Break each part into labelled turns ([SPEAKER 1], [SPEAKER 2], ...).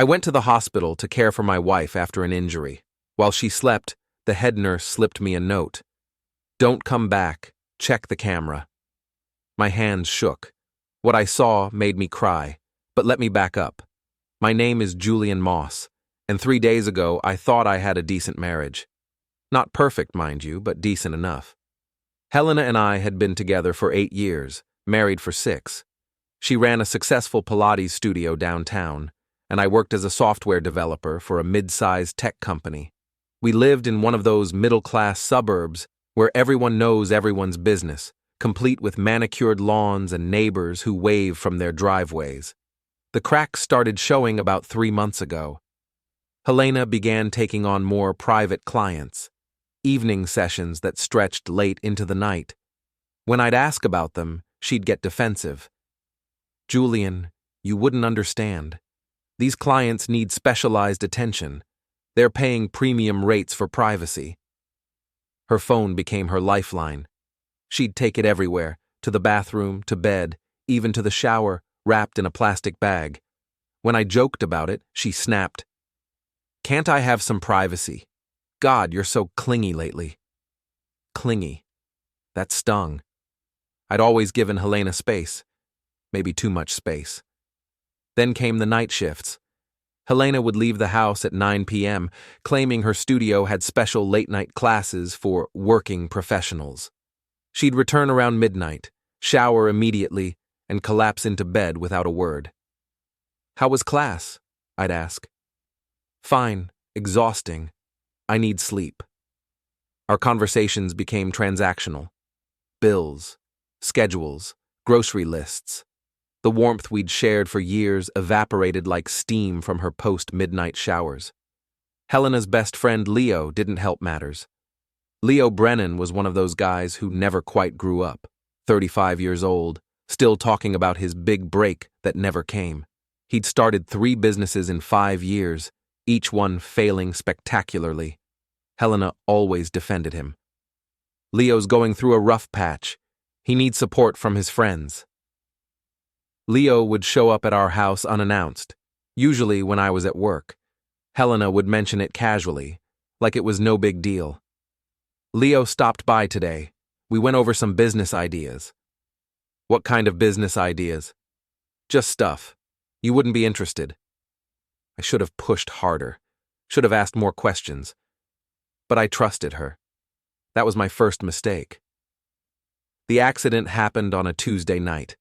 [SPEAKER 1] I went to the hospital to care for my wife after an injury. While she slept, the head nurse slipped me a note. "Don't come back. Check the camera." My hands shook. What I saw made me cry, but let me back up. My name is Julian Moss, and 3 days ago I thought I had a decent marriage. Not perfect, mind you, but decent enough. Helena and I had been together for 8 years, married for 6. She ran a successful Pilates studio downtown, and I worked as a software developer for a mid-sized tech company. We lived in one of those middle-class suburbs where everyone knows everyone's business, complete with manicured lawns and neighbors who wave from their driveways. The cracks started showing about 3 months ago. Helena began taking on more private clients, evening sessions that stretched late into the night. When I'd ask about them, she'd get defensive. "Julian, you wouldn't understand. These clients need specialized attention. They're paying premium rates for privacy." Her phone became her lifeline. She'd take it everywhere, to the bathroom, to bed, even to the shower, wrapped in a plastic bag. When I joked about it, she snapped, "Can't I have some privacy? God, you're so clingy lately." Clingy. That stung. I'd always given Helena space. Maybe too much space. Then came the night shifts. Helena would leave the house at 9 p.m., claiming her studio had special late-night classes for working professionals. She'd return around midnight, shower immediately, and collapse into bed without a word. "How was class?" I'd ask. "Fine, exhausting. I need sleep." Our conversations became transactional. Bills, schedules, grocery lists. The warmth we'd shared for years evaporated like steam from her post-midnight showers. Helena's best friend Leo didn't help matters. Leo Brennan was one of those guys who never quite grew up, 35 years old, still talking about his big break that never came. He'd started 3 businesses in 5 years, each one failing spectacularly. Helena always defended him. "Leo's going through a rough patch. He needs support from his friends." Leo would show up at our house unannounced, usually when I was at work. Helena would mention it casually, like it was no big deal. "Leo stopped by today. We went over some business ideas." "What kind of business ideas?" "Just stuff. You wouldn't be interested." I should have pushed harder, should have asked more questions. But I trusted her. That was my first mistake. The accident happened on a Tuesday night.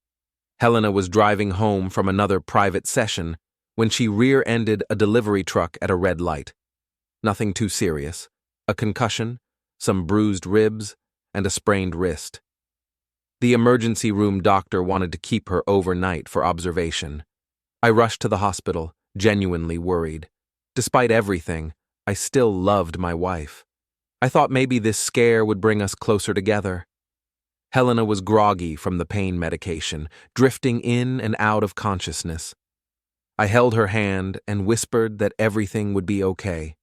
[SPEAKER 1] Helena was driving home from another private session when she rear-ended a delivery truck at a red light. Nothing too serious. A concussion, some bruised ribs, and a sprained wrist. The emergency room doctor wanted to keep her overnight for observation. I rushed to the hospital, genuinely worried. Despite everything, I still loved my wife. I thought maybe this scare would bring us closer together. Helena was groggy from the pain medication, drifting in and out of consciousness. I held her hand and whispered that everything would be okay.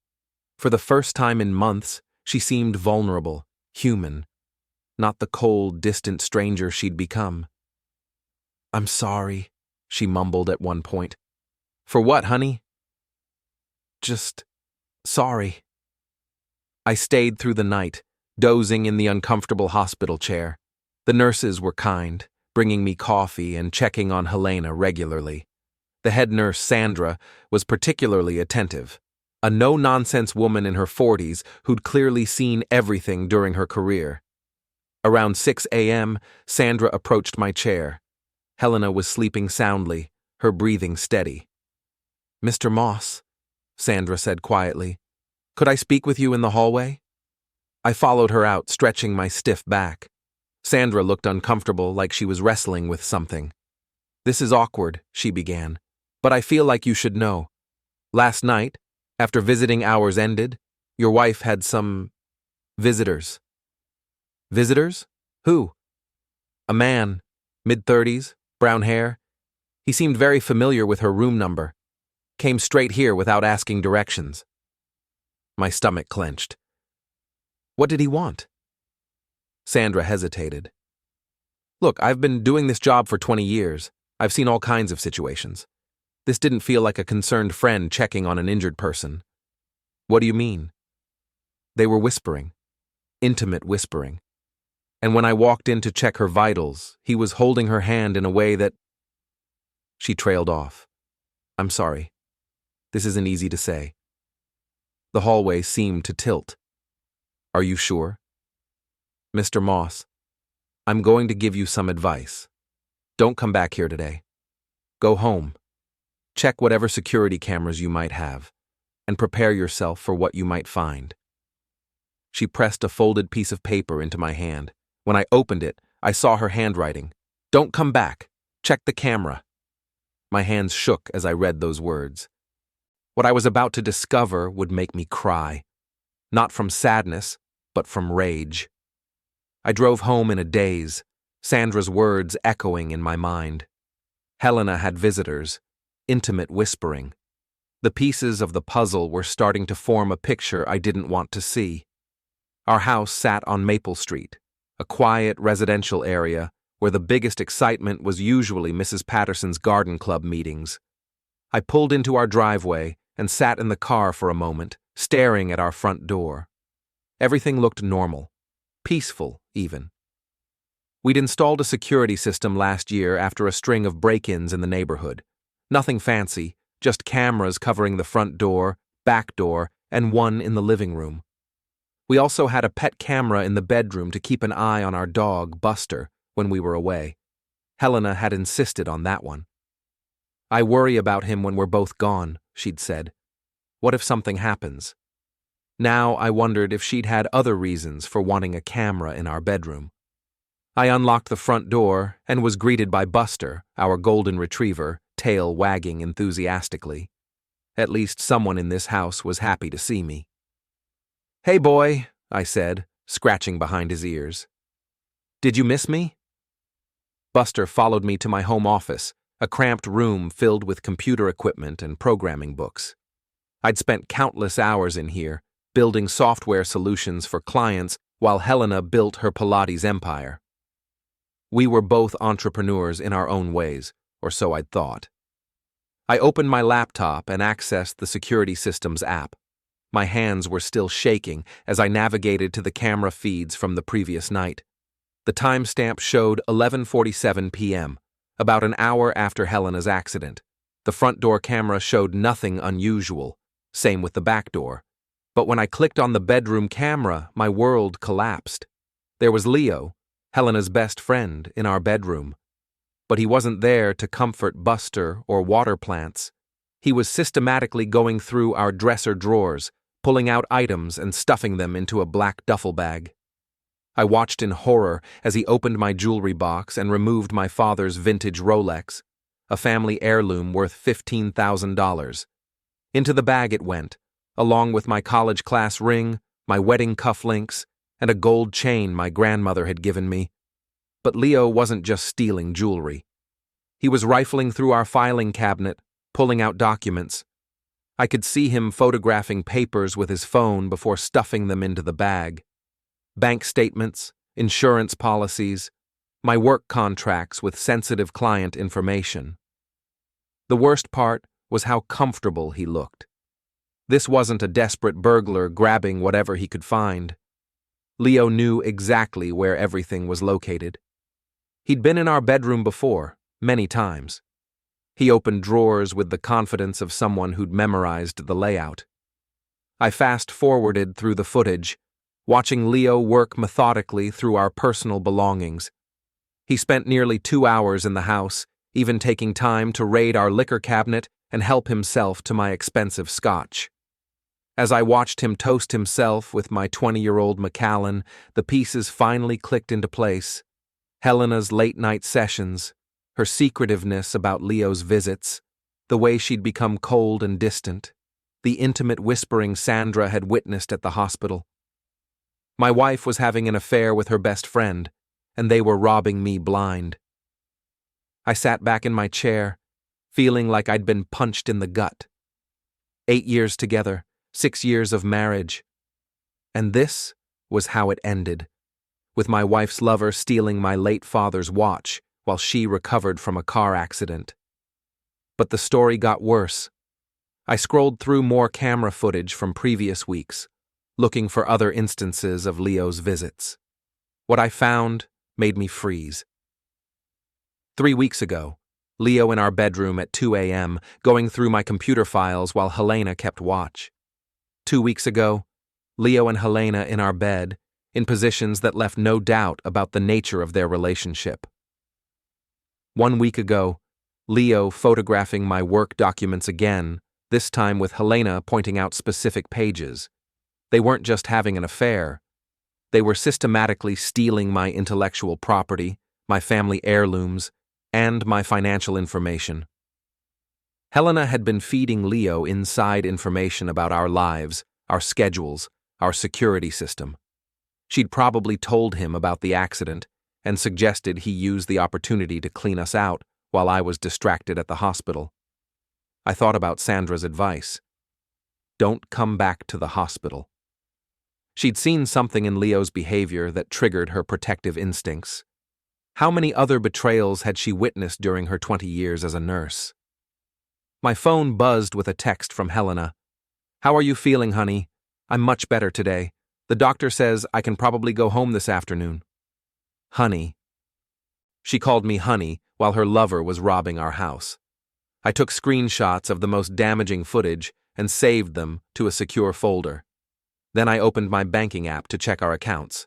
[SPEAKER 1] For the first time in months, she seemed vulnerable, human, not the cold, distant stranger she'd become. "I'm sorry," she mumbled at one point. "For what, honey?" "Just sorry." I stayed through the night, dozing in the uncomfortable hospital chair. The nurses were kind, bringing me coffee and checking on Helena regularly. The head nurse, Sandra, was particularly attentive, a no-nonsense woman in her 40s who'd clearly seen everything during her career. Around 6 a.m., Sandra approached my chair. Helena was sleeping soundly, her breathing steady. "Mr. Moss," Sandra said quietly, "could I speak with you in the hallway?" I followed her out, stretching my stiff back. Sandra looked uncomfortable, like she was wrestling with something. "This is awkward," she began, "but I feel like you should know. Last night, after visiting hours ended, your wife had some visitors." "Visitors? Who?" "A man, mid-30s, brown hair. He seemed very familiar with her room number. Came straight here without asking directions." My stomach clenched. "What did he want?" Sandra hesitated. "Look, I've been doing this job for 20 years. I've seen all kinds of situations. This didn't feel like a concerned friend checking on an injured person. What do you mean? They were whispering. Intimate whispering. And when I walked in to check her vitals, he was holding her hand in a way that... She trailed off. I'm sorry. This isn't easy to say. The hallway seemed to tilt. Are you sure? Mr. Moss, I'm going to give you some advice. Don't come back here today. Go home. Check whatever security cameras you might have, and prepare yourself for what you might find. She pressed a folded piece of paper into my hand. When I opened it, I saw her handwriting. Don't come back. Check the camera. My hands shook as I read those words. What I was about to discover would make me cry. Not from sadness, but from rage. I drove home in a daze, Sandra's words echoing in my mind. Helena had visitors, intimate whispering. The pieces of the puzzle were starting to form a picture I didn't want to see. Our house sat on Maple Street, a quiet residential area where the biggest excitement was usually Mrs. Patterson's garden club meetings. I pulled into our driveway and sat in the car for a moment, staring at our front door. Everything looked normal, peaceful even. We'd installed a security system last year after a string of break-ins in the neighborhood. Nothing fancy, just cameras covering the front door, back door, and one in the living room. We also had a pet camera in the bedroom to keep an eye on our dog, Buster, when we were away. Helena had insisted on that one. I worry about him when we're both gone, she'd said. What if something happens? Now I wondered if she'd had other reasons for wanting a camera in our bedroom. I unlocked the front door and was greeted by Buster, our golden retriever, tail wagging enthusiastically. At least someone in this house was happy to see me. Hey boy, I said, scratching behind his ears. Did you miss me? Buster followed me to my home office, a cramped room filled with computer equipment and programming books. I'd spent countless hours in here, building software solutions for clients while Helena built her Pilates empire. We were both entrepreneurs in our own ways, or so I'd thought. I opened my laptop and accessed the security system's app. My hands were still shaking as I navigated to the camera feeds from the previous night. The timestamp showed 11:47 p.m., about an hour after Helena's accident. The front door camera showed nothing unusual, same with the back door. But when I clicked on the bedroom camera, my world collapsed. There was Leo, Helena's best friend, in our bedroom. But he wasn't there to comfort Buster or water plants. He was systematically going through our dresser drawers, pulling out items and stuffing them into a black duffel bag. I watched in horror as he opened my jewelry box and removed my father's vintage Rolex, a family heirloom worth $15,000. Into the bag it went, along with my college class ring, my wedding cufflinks, and a gold chain my grandmother had given me. But Leo wasn't just stealing jewelry. He was rifling through our filing cabinet, pulling out documents. I could see him photographing papers with his phone before stuffing them into the bag. Bank statements, insurance policies, my work contracts with sensitive client information. The worst part was how comfortable he looked. This wasn't a desperate burglar grabbing whatever he could find. Leo knew exactly where everything was located. He'd been in our bedroom before, many times. He opened drawers with the confidence of someone who'd memorized the layout. I fast-forwarded through the footage, watching Leo work methodically through our personal belongings. He spent nearly 2 hours in the house, even taking time to raid our liquor cabinet and help himself to my expensive scotch. As I watched him toast himself with my 20-year-old Macallan, the pieces finally clicked into place. Helena's late-night sessions, her secretiveness about Leo's visits, the way she'd become cold and distant, the intimate whispering Sandra had witnessed at the hospital. My wife was having an affair with her best friend, and they were robbing me blind. I sat back in my chair, feeling like I'd been punched in the gut. 8 years together, 6 years of marriage. And this was how it ended, with my wife's lover stealing my late father's watch while she recovered from a car accident. But the story got worse. I scrolled through more camera footage from previous weeks, looking for other instances of Leo's visits. What I found made me freeze. 3 weeks ago, Leo in our bedroom at 2 a.m., going through my computer files while Helena kept watch. 2 weeks ago, Leo and Helena in our bed, in positions that left no doubt about the nature of their relationship. 1 week ago, Leo photographing my work documents again, this time with Helena pointing out specific pages. They weren't just having an affair. They were systematically stealing my intellectual property, my family heirlooms, and my financial information. Helena had been feeding Leo inside information about our lives, our schedules, our security system. She'd probably told him about the accident and suggested he use the opportunity to clean us out while I was distracted at the hospital. I thought about Sandra's advice. Don't come back to the hospital. She'd seen something in Leo's behavior that triggered her protective instincts. How many other betrayals had she witnessed during her 20 years as a nurse? My phone buzzed with a text from Helena. "How are you feeling, honey? I'm much better today. The doctor says I can probably go home this afternoon." Honey. She called me honey while her lover was robbing our house. I took screenshots of the most damaging footage and saved them to a secure folder. Then I opened my banking app to check our accounts.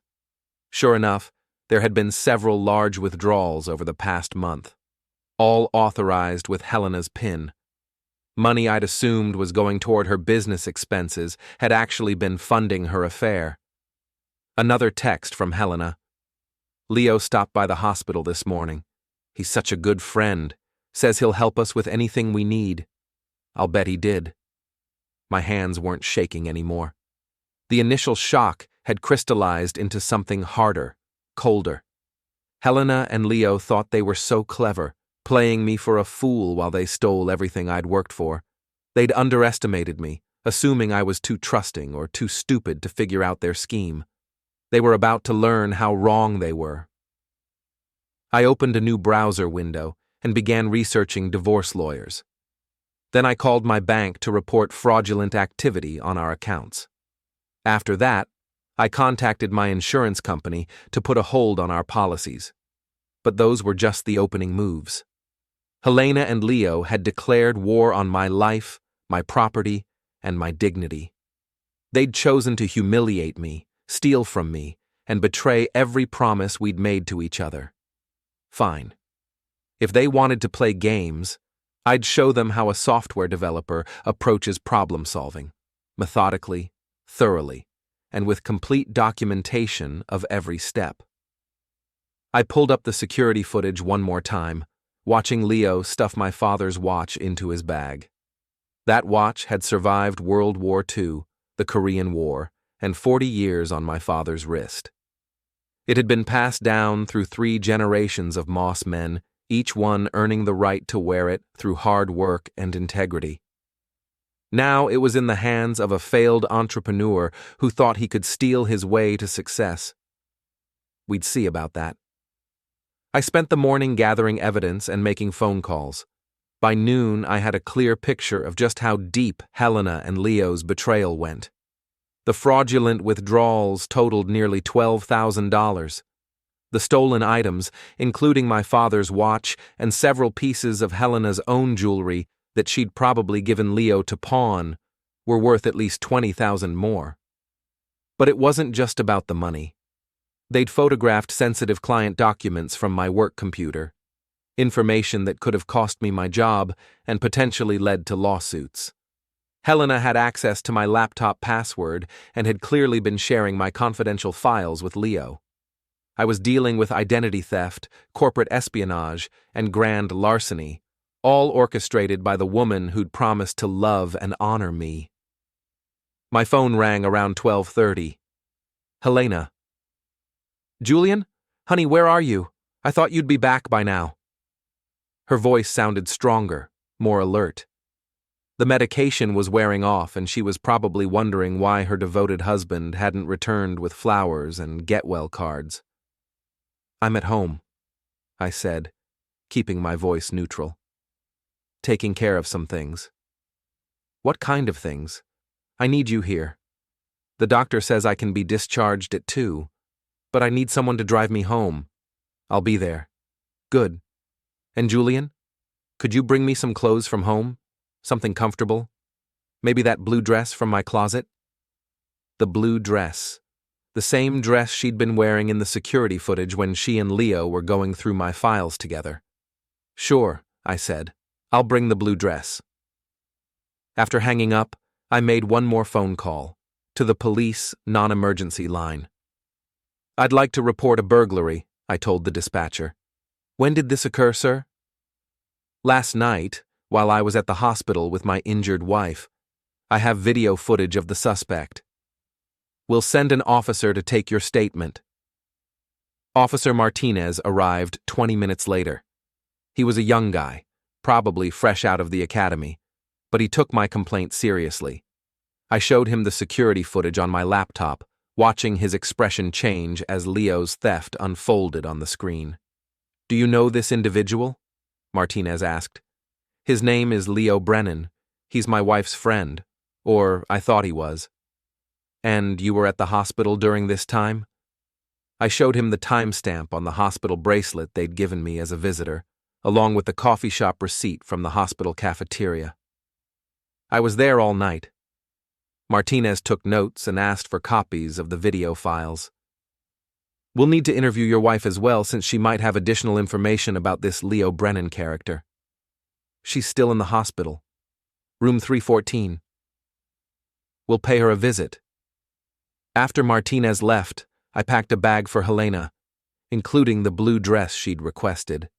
[SPEAKER 1] Sure enough, there had been several large withdrawals over the past month, all authorized with Helena's PIN. Money I'd assumed was going toward her business expenses had actually been funding her affair. Another text from Helena. "Leo stopped by the hospital this morning. He's such a good friend. Says he'll help us with anything we need." I'll bet he did. My hands weren't shaking anymore. The initial shock had crystallized into something harder, colder. Helena and Leo thought they were so clever, playing me for a fool while they stole everything I'd worked for. They'd underestimated me, assuming I was too trusting or too stupid to figure out their scheme. They were about to learn how wrong they were. I opened a new browser window and began researching divorce lawyers. Then I called my bank to report fraudulent activity on our accounts. After that, I contacted my insurance company to put a hold on our policies. But those were just the opening moves. Helena and Leo had declared war on my life, my property, and my dignity. They'd chosen to humiliate me, steal from me, and betray every promise we'd made to each other. Fine. If they wanted to play games, I'd show them how a software developer approaches problem solving, methodically, thoroughly, and with complete documentation of every step. I pulled up the security footage one more time, watching Leo stuff my father's watch into his bag. That watch had survived World War II, the Korean War, and 40 years on my father's wrist. It had been passed down through 3 generations of Moss men, each one earning the right to wear it through hard work and integrity. Now it was in the hands of a failed entrepreneur who thought he could steal his way to success. We'd see about that. I spent the morning gathering evidence and making phone calls. By noon, I had a clear picture of just how deep Helena and Leo's betrayal went. The fraudulent withdrawals totaled nearly $12,000. The stolen items, including my father's watch and several pieces of Helena's own jewelry that she'd probably given Leo to pawn, were worth at least $20,000 more. But it wasn't just about the money. They'd photographed sensitive client documents from my work computer, information that could have cost me my job and potentially led to lawsuits. Helena had access to my laptop password and had clearly been sharing my confidential files with Leo. I was dealing with identity theft, corporate espionage, and grand larceny, all orchestrated by the woman who'd promised to love and honor me. My phone rang around 12:30. Helena. "Julian? Honey, where are you? I thought you'd be back by now." Her voice sounded stronger, more alert. The medication was wearing off, and she was probably wondering why her devoted husband hadn't returned with flowers and get-well cards. "I'm at home," I said, keeping my voice neutral. taking care of some things. What kind of things? I need you here. The doctor says I can be discharged at 2, but I need someone to drive me home. I'll be there. Good. And Julian? Could you bring me some clothes from home? Something comfortable? Maybe that blue dress from my closet? The blue dress. The same dress she'd been wearing in the security footage when she and Leo were going through my files together. Sure, I said. I'll bring the blue dress. After hanging up, I made one more phone call, to the police non-emergency line. I'd like to report a burglary, I told the dispatcher. When did this occur, sir? Last night, while I was at the hospital with my injured wife. I have video footage of the suspect. We'll send an officer to take your statement. Officer Martinez arrived 20 minutes later. He was a young guy, probably fresh out of the academy, but he took my complaint seriously. I showed him the security footage on my laptop, watching his expression change as Leo's theft unfolded on the screen. Do you know this individual? Martinez asked. His name is Leo Brennan. He's my wife's friend, or I thought he was. And you were at the hospital during this time? I showed him the timestamp on the hospital bracelet they'd given me as a visitor, along with the coffee shop receipt from the hospital cafeteria. I was there all night. Martinez took notes and asked for copies of the video files. We'll need to interview your wife as well, since she might have additional information about this Leo Brennan character. She's still in the hospital. Room 314. We'll pay her a visit. After Martinez left, I packed a bag for Helena, including the blue dress she'd requested.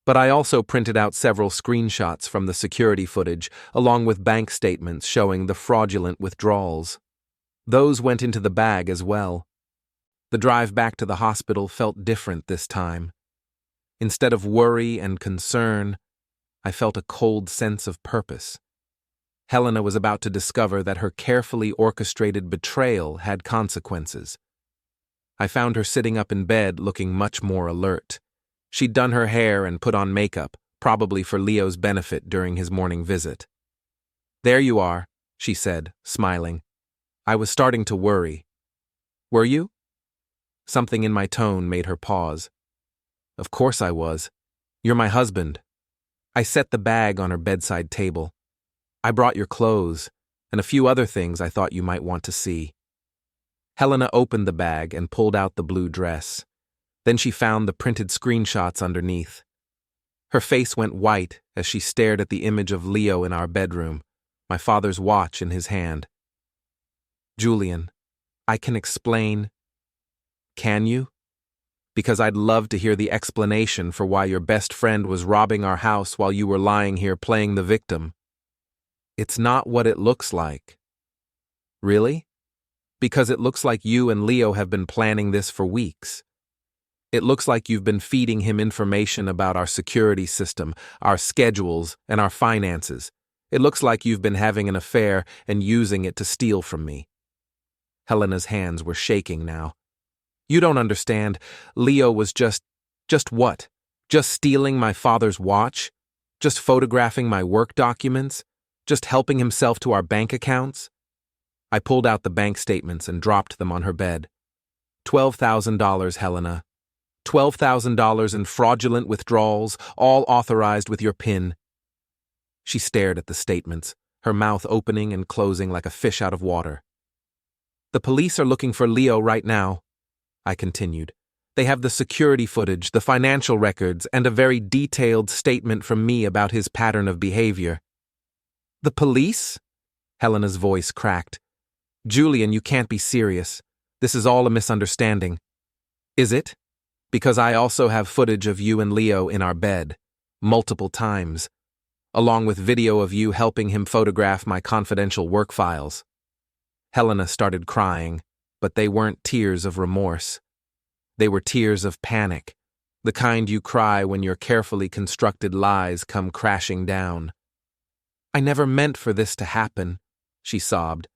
[SPEAKER 1] But I also printed out several screenshots from the security footage, along with bank statements showing the fraudulent withdrawals. Those went into the bag as well. The drive back to the hospital felt different this time. Instead of worry and concern, I felt a cold sense of purpose. Helena was about to discover that her carefully orchestrated betrayal had consequences. I found her sitting up in bed looking much more alert. She'd done her hair and put on makeup, probably for Leo's benefit during his morning visit. There you are, she said, smiling. I was starting to worry. Were you? Something in my tone made her pause. Of course I was. You're my husband. I set the bag on her bedside table. I brought your clothes, and a few other things I thought you might want to see. Helena opened the bag and pulled out the blue dress. Then she found the printed screenshots underneath. Her face went white as she stared at the image of Leo in our bedroom, my father's watch in his hand. Julian, I can explain. Can you? Because I'd love to hear the explanation for why your best friend was robbing our house while you were lying here playing the victim. It's not what it looks like. Really? Because it looks like you and Leo have been planning this for weeks. It looks like you've been feeding him information about our security system, our schedules, and our finances. It looks like you've been having an affair and using it to steal from me. Helena's hands were shaking now. You don't understand. Leo was just what? Just stealing my father's watch? Just photographing my work documents? Just helping himself to our bank accounts? I pulled out the bank statements and dropped them on her bed. $12,000, Helena. $12,000 in fraudulent withdrawals, all authorized with your PIN. She stared at the statements, her mouth opening and closing like a fish out of water. The police are looking for Leo right now, I continued. They have the security footage, the financial records, and a very detailed statement from me about his pattern of behavior. The police? Helena's voice cracked. Julian, you can't be serious. This is all a misunderstanding. Is it? Because I also have footage of you and Leo in our bed, multiple times, along with video of you helping him photograph my confidential work files. Helena started crying, but they weren't tears of remorse. They were tears of panic, the kind you cry when your carefully constructed lies come crashing down. I never meant for this to happen, she sobbed.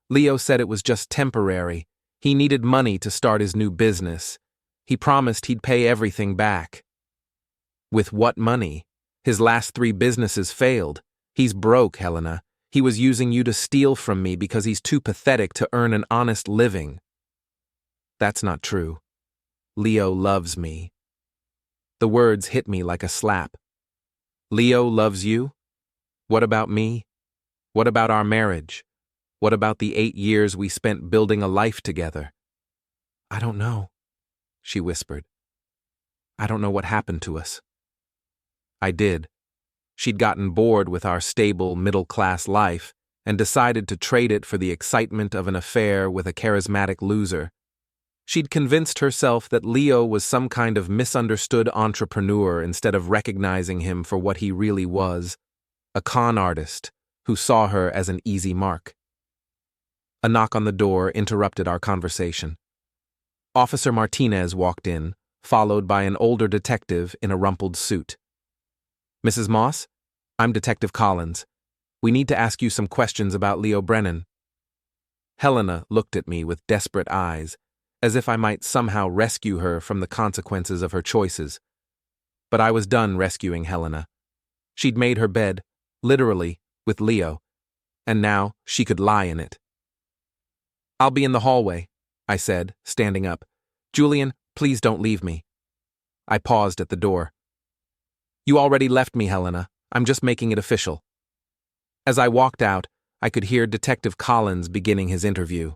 [SPEAKER 1] Leo said it was just temporary. He needed money to start his new business. He promised he'd pay everything back. With what money? His last 3 businesses failed. He's broke, Helena. He was using you to steal from me because he's too pathetic to earn an honest living. That's not true. Leo loves me. The words hit me like a slap. Leo loves you? What about me? What about our marriage? What about the 8 years we spent building a life together? I don't know, she whispered. I don't know what happened to us. I did. She'd gotten bored with our stable, middle-class life and decided to trade it for the excitement of an affair with a charismatic loser. She'd convinced herself that Leo was some kind of misunderstood entrepreneur instead of recognizing him for what he really was, a con artist who saw her as an easy mark. A knock on the door interrupted our conversation. Officer Martinez walked in, followed by an older detective in a rumpled suit. Mrs. Moss, I'm Detective Collins. We need to ask you some questions about Leo Brennan. Helena looked at me with desperate eyes, as if I might somehow rescue her from the consequences of her choices. But I was done rescuing Helena. She'd made her bed, literally, with Leo, and now she could lie in it. I'll be in the hallway, I said, standing up. Julian, please don't leave me. I paused at the door. You already left me, Helena. I'm just making it official. As I walked out, I could hear Detective Collins beginning his interview.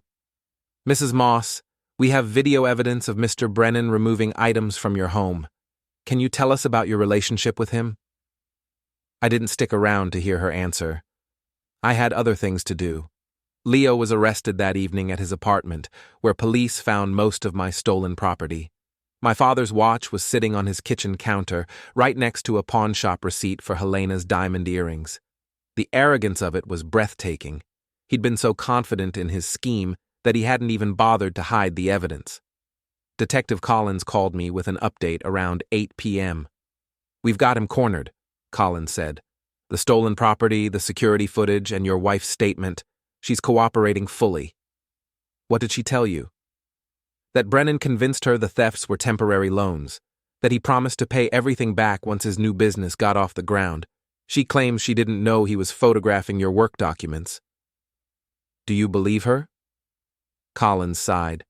[SPEAKER 1] Mrs. Moss, we have video evidence of Mr. Brennan removing items from your home. Can you tell us about your relationship with him? I didn't stick around to hear her answer. I had other things to do. Leo was arrested that evening at his apartment, where police found most of my stolen property. My father's watch was sitting on his kitchen counter, right next to a pawnshop receipt for Helena's diamond earrings. The arrogance of it was breathtaking. He'd been so confident in his scheme that he hadn't even bothered to hide the evidence. Detective Collins called me with an update around 8 p.m. We've got him cornered, Collins said. The stolen property, the security footage, and your wife's statement. She's cooperating fully. What did she tell you? That Brennan convinced her the thefts were temporary loans, that he promised to pay everything back once his new business got off the ground. She claims she didn't know he was photographing your work documents. Do you believe her? Collins sighed.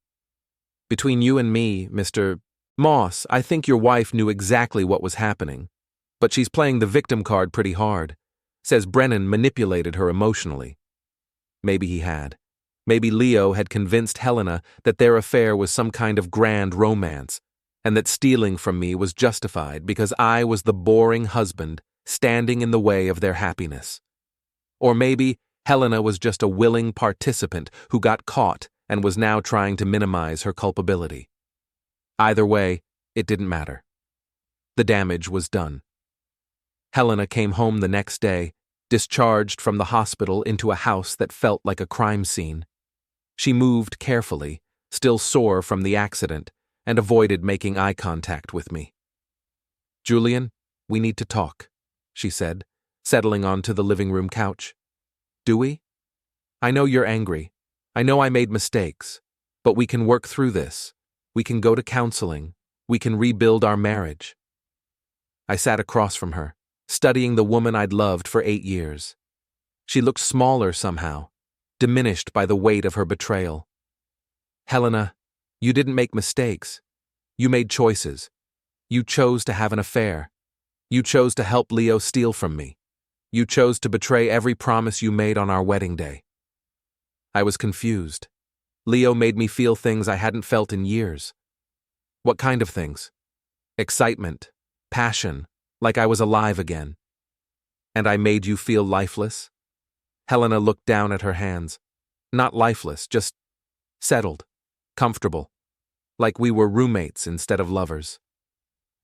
[SPEAKER 1] Between you and me, Mr. Moss, I think your wife knew exactly what was happening, but she's playing the victim card pretty hard. Says Brennan manipulated her emotionally. Maybe he had. Maybe Leo had convinced Helena that their affair was some kind of grand romance, and that stealing from me was justified because I was the boring husband standing in the way of their happiness. Or maybe Helena was just a willing participant who got caught and was now trying to minimize her culpability. Either way, it didn't matter. The damage was done. Helena came home the next day, discharged from the hospital into a house that felt like a crime scene. She moved carefully, still sore from the accident, and avoided making eye contact with me. Julian, we need to talk, she said, settling onto the living room couch. Do we? I know you're angry. I know I made mistakes, but we can work through this. We can go to counseling. We can rebuild our marriage. I sat across from her, studying the woman I'd loved for 8 years. She looked smaller somehow, diminished by the weight of her betrayal. Helena, you didn't make mistakes. You made choices. You chose to have an affair. You chose to help Leo steal from me. You chose to betray every promise you made on our wedding day. I was confused. Leo made me feel things I hadn't felt in years. What kind of things? Excitement, passion, like I was alive again. And I made you feel lifeless? Helena looked down at her hands. Not lifeless, just settled, comfortable, like we were roommates instead of lovers.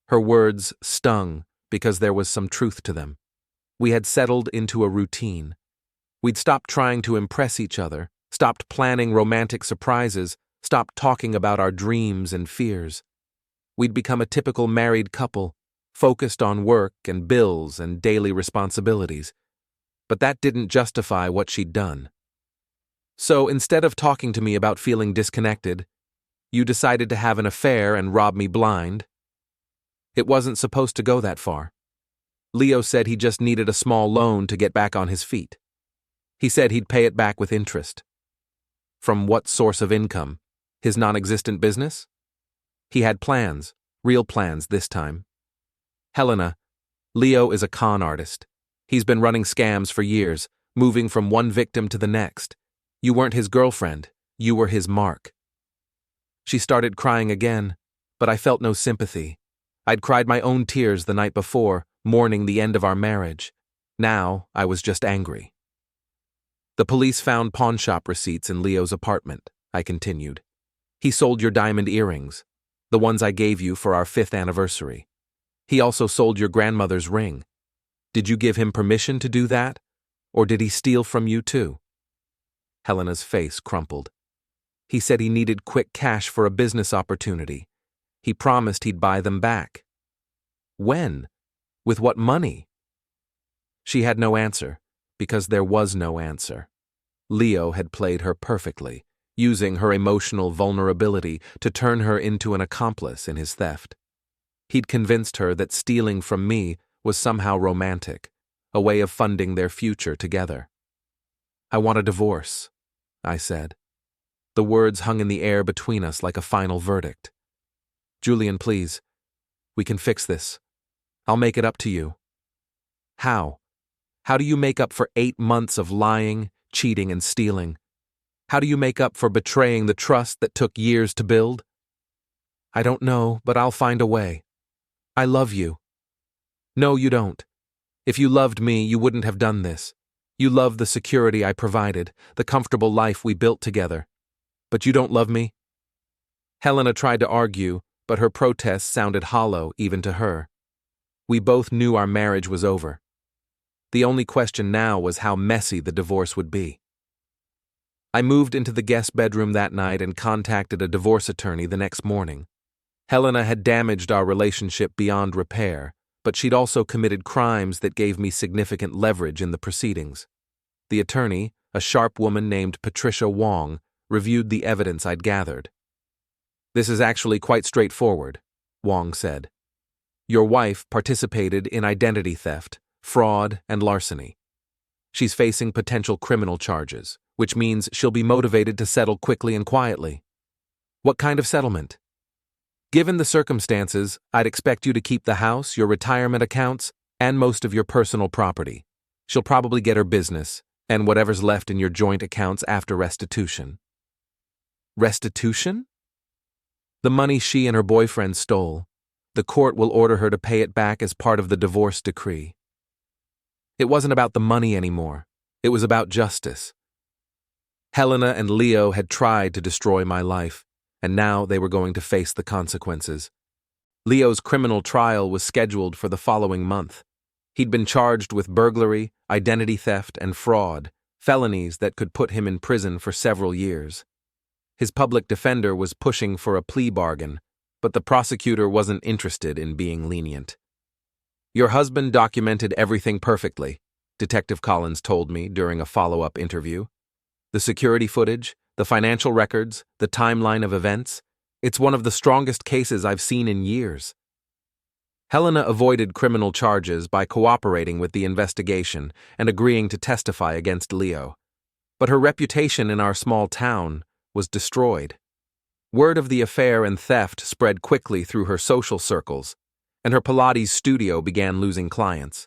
[SPEAKER 1] Her words stung because there was some truth to them. We had settled into a routine. We'd stopped trying to impress each other, stopped planning romantic surprises, stopped talking about our dreams and fears. We'd become a typical married couple, focused on work and bills and daily responsibilities. But that didn't justify what she'd done. So instead of talking to me about feeling disconnected, you decided to have an affair and rob me blind. It wasn't supposed to go that far. Leo said he just needed a small loan to get back on his feet. He said he'd pay it back with interest. From what source of income? His non-existent business? He had plans, real plans this time. Helena, Leo is a con artist. He's been running scams for years, moving from one victim to the next. You weren't his girlfriend, you were his mark. She started crying again, but I felt no sympathy. I'd cried my own tears the night before, mourning the end of our marriage. Now, I was just angry. The police found pawnshop receipts in Leo's apartment, I continued. He sold your diamond earrings, the ones I gave you for our 5th anniversary. He also sold your grandmother's ring. Did you give him permission to do that? Or did he steal from you too? Helena's face crumpled. He said he needed quick cash for a business opportunity. He promised he'd buy them back. When? With what money? She had no answer, because there was no answer. Leo had played her perfectly, using her emotional vulnerability to turn her into an accomplice in his theft. He'd convinced her that stealing from me was somehow romantic, a way of funding their future together. I want a divorce, I said. The words hung in the air between us like a final verdict. Julian, please. We can fix this. I'll make it up to you. How? How do you make up for 8 months of lying, cheating, and stealing? How do you make up for betraying the trust that took years to build? I don't know, but I'll find a way. I love you. No, you don't. If you loved me, you wouldn't have done this. You love the security I provided, the comfortable life we built together. But you don't love me? Helena tried to argue, but her protests sounded hollow even to her. We both knew our marriage was over. The only question now was how messy the divorce would be. I moved into the guest bedroom that night and contacted a divorce attorney the next morning. Helena had damaged our relationship beyond repair, but she'd also committed crimes that gave me significant leverage in the proceedings. The attorney, a sharp woman named Patricia Wong, reviewed the evidence I'd gathered. This is actually quite straightforward, Wong said. Your wife participated in identity theft, fraud, and larceny. She's facing potential criminal charges, which means she'll be motivated to settle quickly and quietly. What kind of settlement? Given the circumstances, I'd expect you to keep the house, your retirement accounts, and most of your personal property. She'll probably get her business, and whatever's left in your joint accounts after restitution. Restitution? The money she and her boyfriend stole. The court will order her to pay it back as part of the divorce decree. It wasn't about the money anymore. It was about justice. Helena and Leo had tried to destroy my life, and now they were going to face the consequences. Leo's criminal trial was scheduled for the following month. He'd been charged with burglary, identity theft, and fraud, felonies that could put him in prison for several years. His public defender was pushing for a plea bargain, but the prosecutor wasn't interested in being lenient. Your husband documented everything perfectly, Detective Collins told me during a follow-up interview. The security footage, the financial records, the timeline of events, it's one of the strongest cases I've seen in years. Helena avoided criminal charges by cooperating with the investigation and agreeing to testify against Leo. But her reputation in our small town was destroyed. Word of the affair and theft spread quickly through her social circles, and her Pilates studio began losing clients.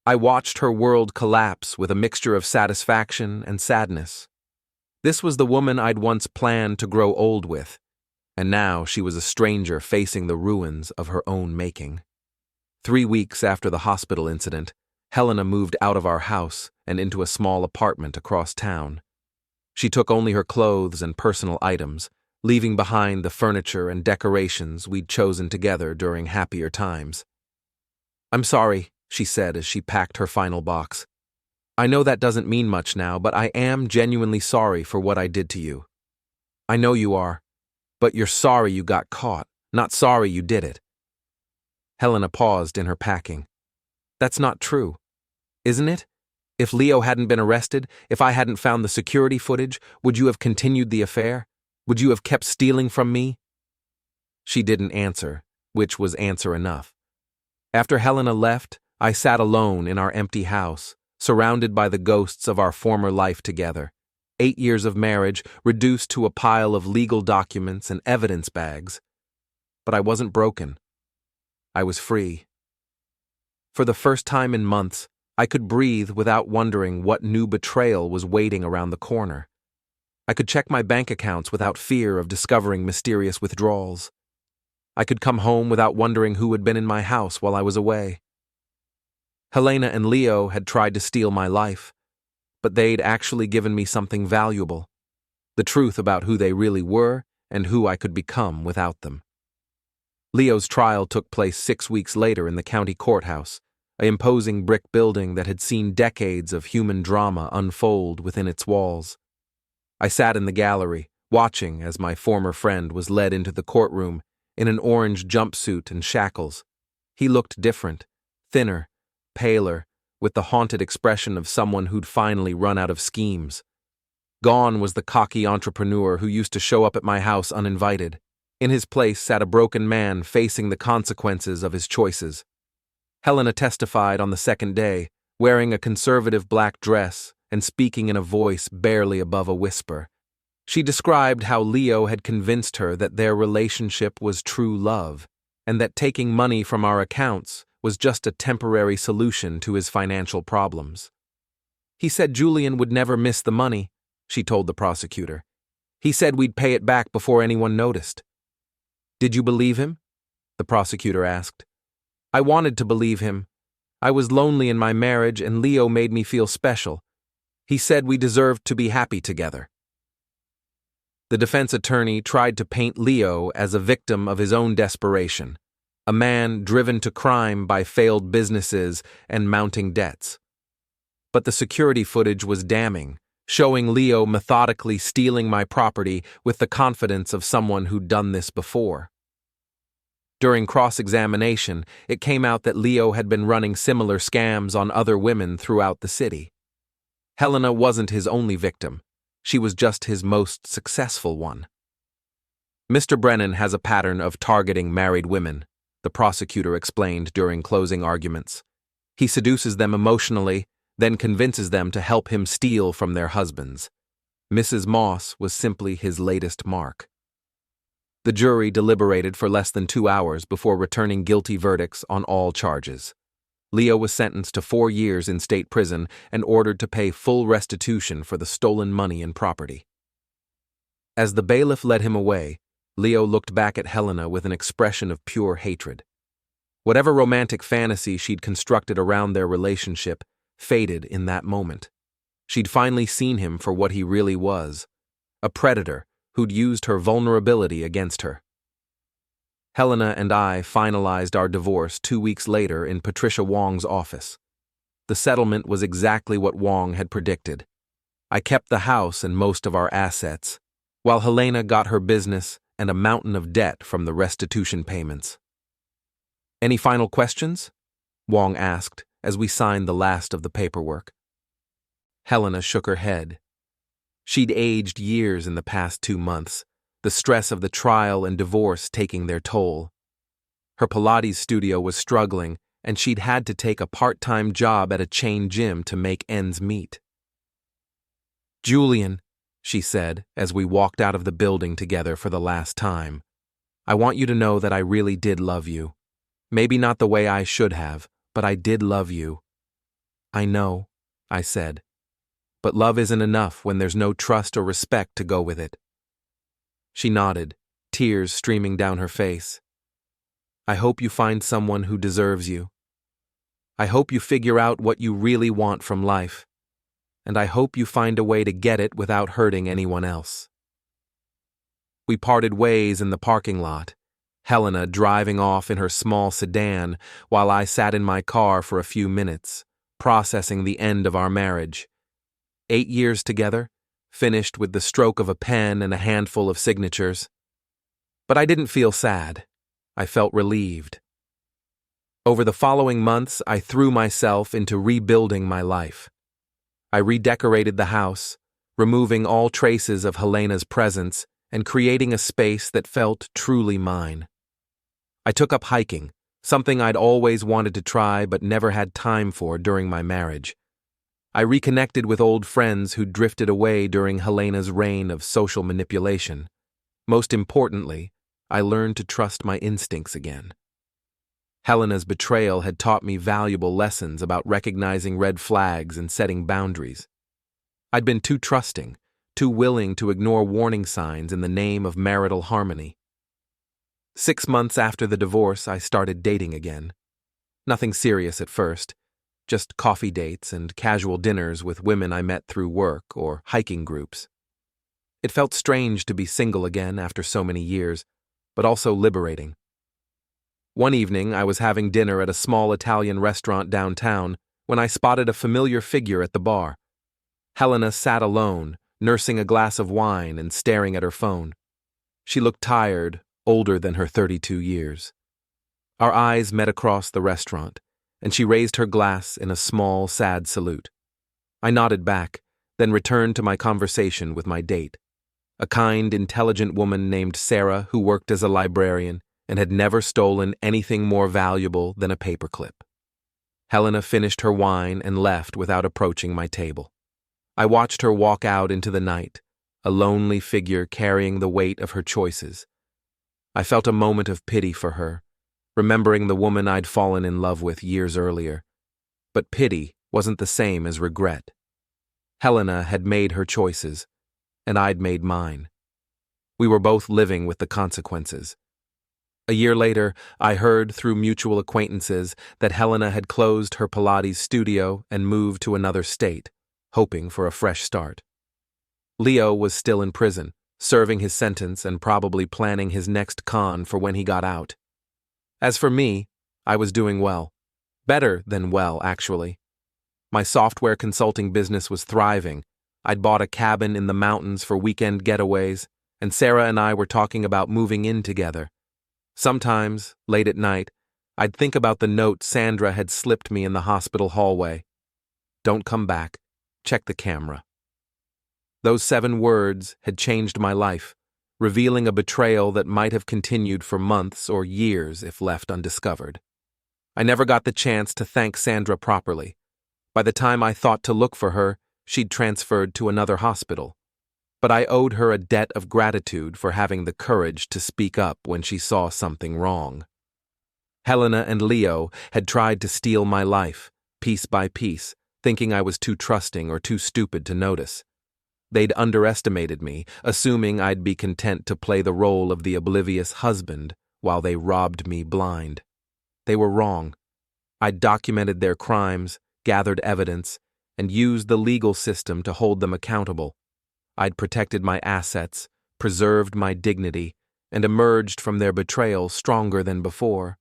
[SPEAKER 1] I watched her world collapse with a mixture of satisfaction and sadness. This was the woman I'd once planned to grow old with, and now she was a stranger facing the ruins of her own making. 3 weeks after the hospital incident, Helena moved out of our house and into a small apartment across town. She took only her clothes and personal items, leaving behind the furniture and decorations we'd chosen together during happier times. I'm sorry, she said as she packed her final box. I know that doesn't mean much now, but I am genuinely sorry for what I did to you. I know you are, but you're sorry you got caught, not sorry you did it. Helena paused in her packing. That's not true, isn't it? If Leo hadn't been arrested, if I hadn't found the security footage, would you have continued the affair? Would you have kept stealing from me? She didn't answer, which was answer enough. After Helena left, I sat alone in our empty house, surrounded by the ghosts of our former life together. 8 years of marriage reduced to a pile of legal documents and evidence bags. But I wasn't broken. I was free. For the first time in months, I could breathe without wondering what new betrayal was waiting around the corner. I could check my bank accounts without fear of discovering mysterious withdrawals. I could come home without wondering who had been in my house while I was away. Helena and Leo had tried to steal my life, but they'd actually given me something valuable, the truth about who they really were and who I could become without them. Leo's trial took place 6 weeks later in the county courthouse, an imposing brick building that had seen decades of human drama unfold within its walls. I sat in the gallery, watching as my former friend was led into the courtroom in an orange jumpsuit and shackles. He looked different, thinner, paler, with the haunted expression of someone who'd finally run out of schemes. Gone was the cocky entrepreneur who used to show up at my house uninvited. In his place sat a broken man facing the consequences of his choices. Helena testified on the second day, wearing a conservative black dress and speaking in a voice barely above a whisper. She described how Leo had convinced her that their relationship was true love, and that taking money from our accounts was just a temporary solution to his financial problems. He said Julian would never miss the money, she told the prosecutor. He said we'd pay it back before anyone noticed. Did you believe him? The prosecutor asked. I wanted to believe him. I was lonely in my marriage and Leo made me feel special. He said we deserved to be happy together. The defense attorney tried to paint Leo as a victim of his own desperation, a man driven to crime by failed businesses and mounting debts. But the security footage was damning, showing Leo methodically stealing my property with the confidence of someone who'd done this before. During cross-examination, it came out that Leo had been running similar scams on other women throughout the city. Helena wasn't his only victim. She was just his most successful one. Mr. Brennan has a pattern of targeting married women, the prosecutor explained during closing arguments. He seduces them emotionally, then convinces them to help him steal from their husbands. Mrs. Moss was simply his latest mark. The jury deliberated for less than 2 hours before returning guilty verdicts on all charges. Leo was sentenced to 4 years in state prison and ordered to pay full restitution for the stolen money and property. As the bailiff led him away, Leo looked back at Helena with an expression of pure hatred. Whatever romantic fantasy she'd constructed around their relationship faded in that moment. She'd finally seen him for what he really was, a predator who'd used her vulnerability against her. Helena and I finalized our divorce 2 weeks later in Patricia Wong's office. The settlement was exactly what Wong had predicted. I kept the house and most of our assets, while Helena got her business and a mountain of debt from the restitution payments. Any final questions? Wong asked as we signed the last of the paperwork. Helena shook her head. She'd aged years in the past 2 months, the stress of the trial and divorce taking their toll. Her Pilates studio was struggling, and she'd had to take a part-time job at a chain gym to make ends meet. Julian, she said as we walked out of the building together for the last time, I want you to know that I really did love you. Maybe not the way I should have, but I did love you. I know, I said. But love isn't enough when there's no trust or respect to go with it. She nodded, tears streaming down her face. I hope you find someone who deserves you. I hope you figure out what you really want from life. And I hope you find a way to get it without hurting anyone else. We parted ways in the parking lot, Helena driving off in her small sedan while I sat in my car for a few minutes, processing the end of our marriage. 8 years together, finished with the stroke of a pen and a handful of signatures. But I didn't feel sad. I felt relieved. Over the following months, I threw myself into rebuilding my life. I redecorated the house, removing all traces of Helena's presence and creating a space that felt truly mine. I took up hiking, something I'd always wanted to try but never had time for during my marriage. I reconnected with old friends who drifted away during Helena's reign of social manipulation. Most importantly, I learned to trust my instincts again. Helena's betrayal had taught me valuable lessons about recognizing red flags and setting boundaries. I'd been too trusting, too willing to ignore warning signs in the name of marital harmony. 6 months after the divorce, I started dating again. Nothing serious at first, just coffee dates and casual dinners with women I met through work or hiking groups. It felt strange to be single again after so many years, but also liberating. One evening, I was having dinner at a small Italian restaurant downtown when I spotted a familiar figure at the bar. Helena sat alone, nursing a glass of wine and staring at her phone. She looked tired, older than her 32 years. Our eyes met across the restaurant, and she raised her glass in a small, sad salute. I nodded back, then returned to my conversation with my date, a kind, intelligent woman named Sarah who worked as a librarian and had never stolen anything more valuable than a paperclip. Helena finished her wine and left without approaching my table. I watched her walk out into the night, a lonely figure carrying the weight of her choices. I felt a moment of pity for her, remembering the woman I'd fallen in love with years earlier. But pity wasn't the same as regret. Helena had made her choices, and I'd made mine. We were both living with the consequences. A year later, I heard through mutual acquaintances that Helena had closed her Pilates studio and moved to another state, hoping for a fresh start. Leo was still in prison, serving his sentence and probably planning his next con for when he got out. As for me, I was doing well. Better than well, actually. My software consulting business was thriving. I'd bought a cabin in the mountains for weekend getaways, and Sarah and I were talking about moving in together. Sometimes, late at night, I'd think about the note Sandra had slipped me in the hospital hallway. "Don't come back. Check the camera." Those 7 words had changed my life, revealing a betrayal that might have continued for months or years if left undiscovered. I never got the chance to thank Sandra properly. By the time I thought to look for her, she'd transferred to another hospital. But I owed her a debt of gratitude for having the courage to speak up when she saw something wrong. Helena and Leo had tried to steal my life, piece by piece, thinking I was too trusting or too stupid to notice. They'd underestimated me, assuming I'd be content to play the role of the oblivious husband while they robbed me blind. They were wrong. I'd documented their crimes, gathered evidence, and used the legal system to hold them accountable. I'd protected my assets, preserved my dignity, and emerged from their betrayal stronger than before.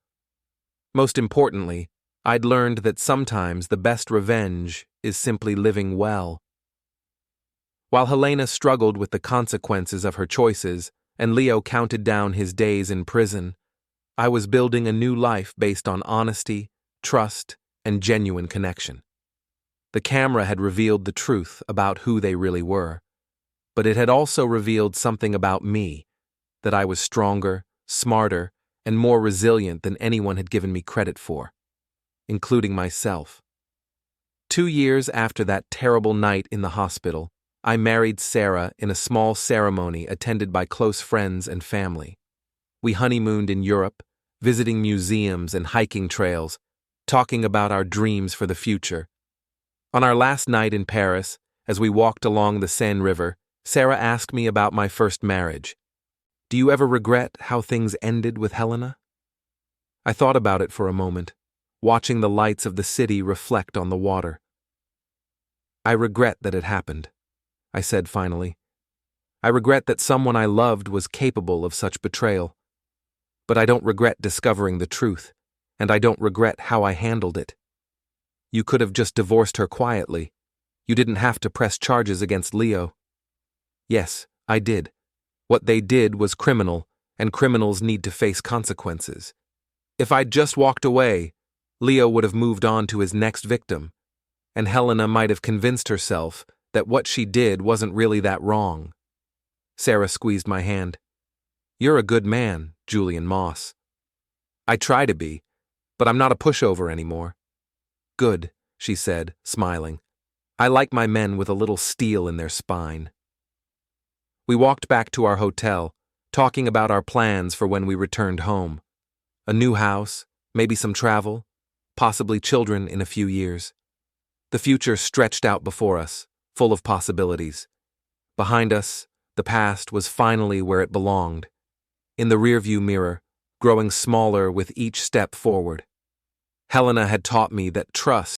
[SPEAKER 1] Most importantly, I'd learned that sometimes the best revenge is simply living well. While Helena struggled with the consequences of her choices and Leo counted down his days in prison, I was building a new life based on honesty, trust, and genuine connection. The camera had revealed the truth about who they really were, but it had also revealed something about me, that I was stronger, smarter, and more resilient than anyone had given me credit for, including myself. 2 years after that terrible night in the hospital, I married Sarah in a small ceremony attended by close friends and family. We honeymooned in Europe, visiting museums and hiking trails, talking about our dreams for the future. On our last night in Paris, as we walked along the Seine River, Sarah asked me about my first marriage. "Do you ever regret how things ended with Helena?" I thought about it for a moment, watching the lights of the city reflect on the water. "I regret that it happened," I said finally. "I regret that someone I loved was capable of such betrayal. But I don't regret discovering the truth, and I don't regret how I handled it. You could have just divorced her quietly. You didn't have to press charges against Leo." "Yes, I did. What they did was criminal, and criminals need to face consequences. If I'd just walked away, Leo would have moved on to his next victim, and Helena might have convinced herself that what she did wasn't really that wrong." Sarah squeezed my hand. "You're a good man, Julian Moss." "I try to be, But I'm not a pushover anymore. Good, she said, smiling. I like my men with a little steel in their spine. We walked back to our hotel, talking about our plans for when we returned home. A new house, maybe some travel, possibly children in a few years. The future stretched out before us, full of possibilities. Behind us, the past was finally where it belonged, in the rearview mirror, growing smaller with each step forward. Helena had taught me that trust